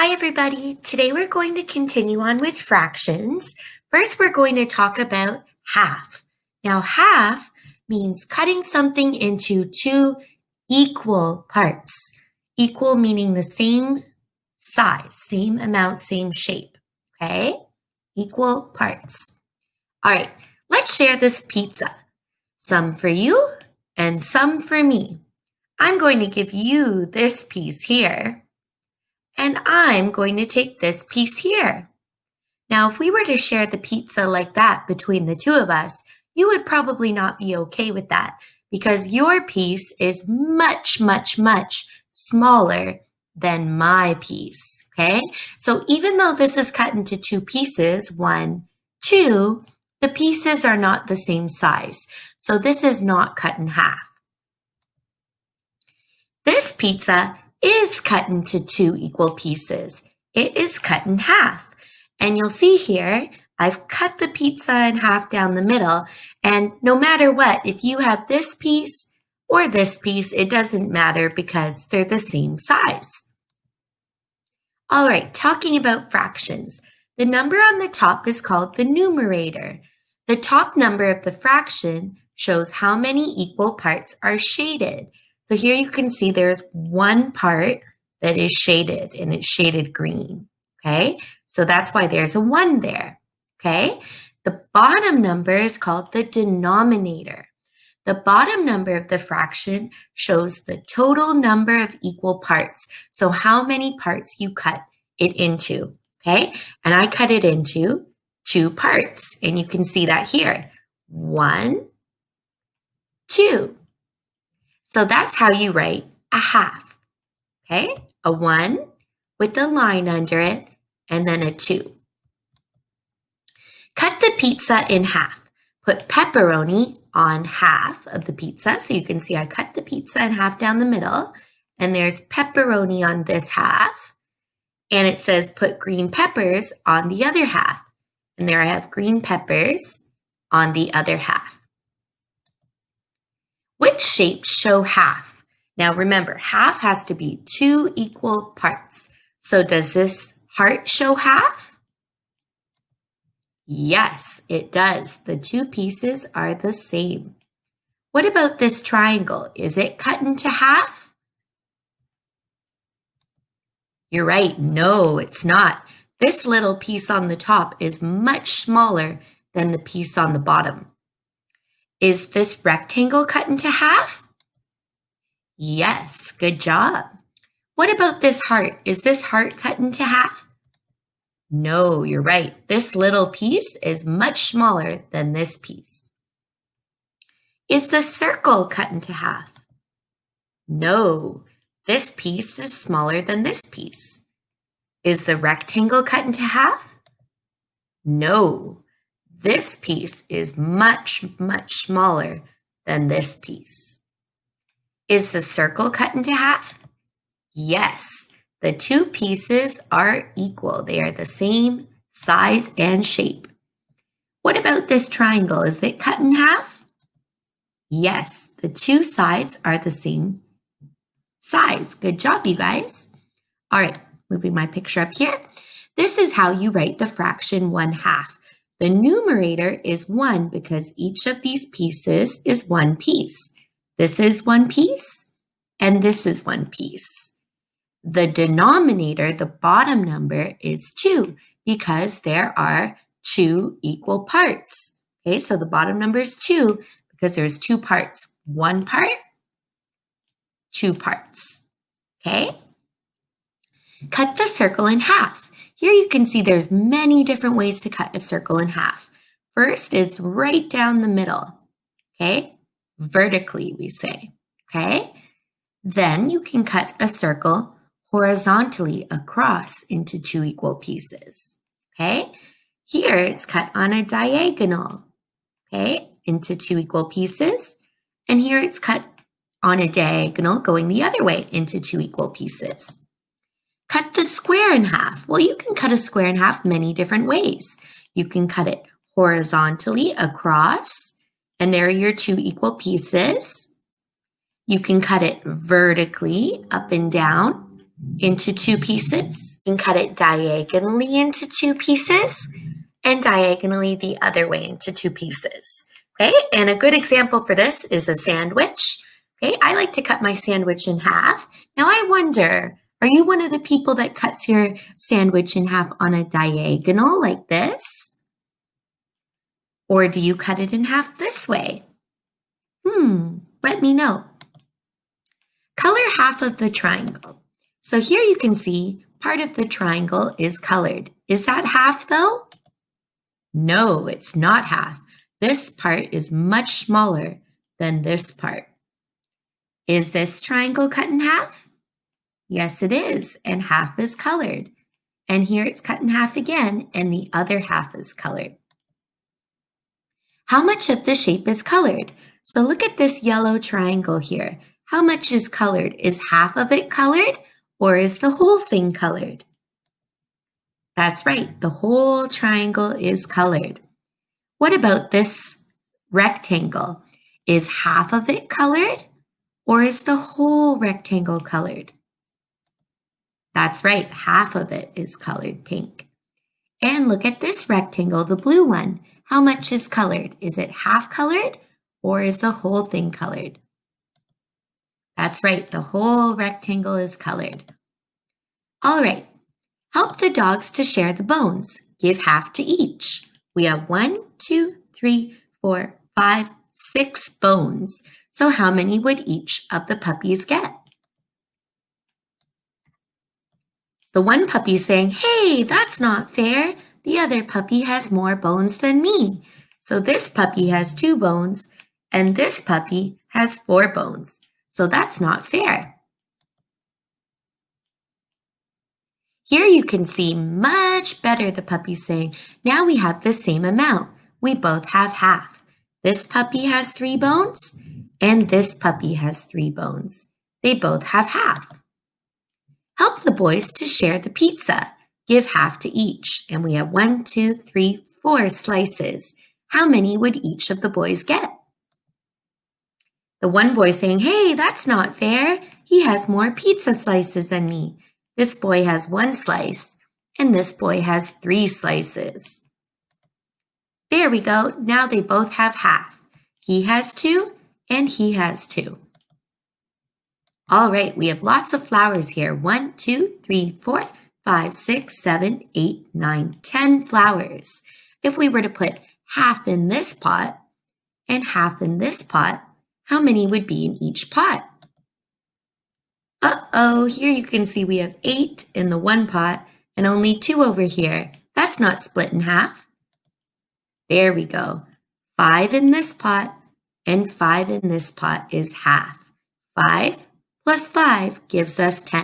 Hi, everybody. Today we're going to continue on with fractions. First, we're going to talk about half. Now, half means cutting something into two equal parts. Equal meaning the same size, same amount, same shape. Okay? Equal parts. All right, let's share this pizza. Some for you and some for me. I'm going to give you this piece here. And I'm going to take this piece here. Now, if we were to share the pizza like that between the two of us, you would probably not be okay with that because your piece is much, much, much smaller than my piece, okay? So even though this is cut into two pieces, 1, 2, the pieces are not the same size. So this is not cut in half. This pizza is cut into two equal pieces. It is cut in half. And you'll see here, I've cut the pizza in half down the middle. And no matter what, if you have this piece or this piece, it doesn't matter because they're the same size. All right, talking about fractions. The number on the top is called the numerator. The top number of the fraction shows how many equal parts are shaded. So here you can see there's one part that is shaded and it's shaded green, okay? So that's why there's a 1 there, okay? The bottom number is called the denominator. The bottom number of the fraction shows the total number of equal parts. So how many parts you cut it into, okay? And I cut it into 2 parts, and you can see that here. 1, 2. So that's how you write a half, okay? A 1 with a line under it, and then a 2. Cut the pizza in half. Put pepperoni on half of the pizza. So you can see I cut the pizza in half down the middle, and there's pepperoni on this half. And it says put green peppers on the other half. And there I have green peppers on the other half. Which shapes show half? Now remember, half has to be 2 equal parts. So does this heart show half? Yes, it does. The 2 pieces are the same. What about this triangle? Is it cut into half? You're right. No, it's not. This little piece on the top is much smaller than the piece on the bottom. Is this rectangle cut into half? Yes, good job. What about this heart? Is this heart cut into half? No, you're right. This little piece is much smaller than this piece. Is the circle cut into half? No, this piece is smaller than this piece. Is the rectangle cut into half? No, this piece is much, much smaller than this piece. Is the circle cut into half? Yes, the 2 pieces are equal. They are the same size and shape. What about this triangle? Is it cut in half? Yes, the 2 sides are the same size. Good job, you guys. All right, moving my picture up here. This is how you write the fraction 1/2. The numerator is 1 because each of these pieces is 1 piece. This is 1 piece, and this is 1 piece. The denominator, the bottom number, is 2 because there are 2 equal parts. Okay, so the bottom number is 2 because there's 2 parts. 1 part, 2 parts. Okay? Cut the circle in half. Here you can see there's many different ways to cut a circle in half. First is right down the middle, okay? Vertically, we say, okay? Then you can cut a circle horizontally across into 2 equal pieces, okay? Here it's cut on a diagonal, okay, into 2 equal pieces. And here it's cut on a diagonal going the other way into 2 equal pieces. Cut the square in half. Well, you can cut a square in half many different ways. You can cut it horizontally across, and there are your 2 equal pieces. You can cut it vertically up and down into 2 pieces. can cut it diagonally into two pieces and diagonally the other way into two pieces. Okay, and a good example for this is a sandwich. Okay, I like to cut my sandwich in half. Now I wonder, are you one of the people that cuts your sandwich in half on a diagonal like this? Or do you cut it in half this way? Let me know. Color half of the triangle. So here you can see part of the triangle is colored. Is that half though? No, it's not half. This part is much smaller than this part. Is this triangle cut in half? Yes, it is, and half is colored. And here it's cut in half again, and the other half is colored. How much of the shape is colored? So look at this yellow triangle here. How much is colored? Is half of it colored, or is the whole thing colored? That's right, the whole triangle is colored. What about this rectangle? Is half of it colored, or is the whole rectangle colored? That's right, half of it is colored pink. And look at this rectangle, the blue one. How much is colored? Is it half colored, or is the whole thing colored? That's right, the whole rectangle is colored. All right, help the dogs to share the bones. Give half to each. We have 1, 2, 3, 4, 5, 6 bones. So how many would each of the puppies get? The one puppy saying, "Hey, that's not fair. The other puppy has more bones than me." So this puppy has 2 bones and this puppy has 4 bones. So that's not fair. Here you can see much better the puppy saying, "Now we have the same amount. We both have half. This puppy has 3 bones and this puppy has 3 bones. They both have half." Help the boys to share the pizza. Give half to each. And we have 1, 2, 3, 4 slices. How many would each of the boys get? The one boy saying, "Hey, that's not fair. He has more pizza slices than me. This boy has 1 slice, and this boy has 3 slices." There we go. Now they both have half. He has 2, and he has 2. All right, we have lots of flowers here. 1, 2, 3, 4, 5, 6, 7, 8, 9, 10 flowers. If we were to put half in this pot and half in this pot, how many would be in each pot? Uh-oh, here you can see we have 8 in the one pot and only 2 over here. That's not split in half. There we go. 5 in this pot and 5 in this pot is half. 5 plus 5 gives us 10.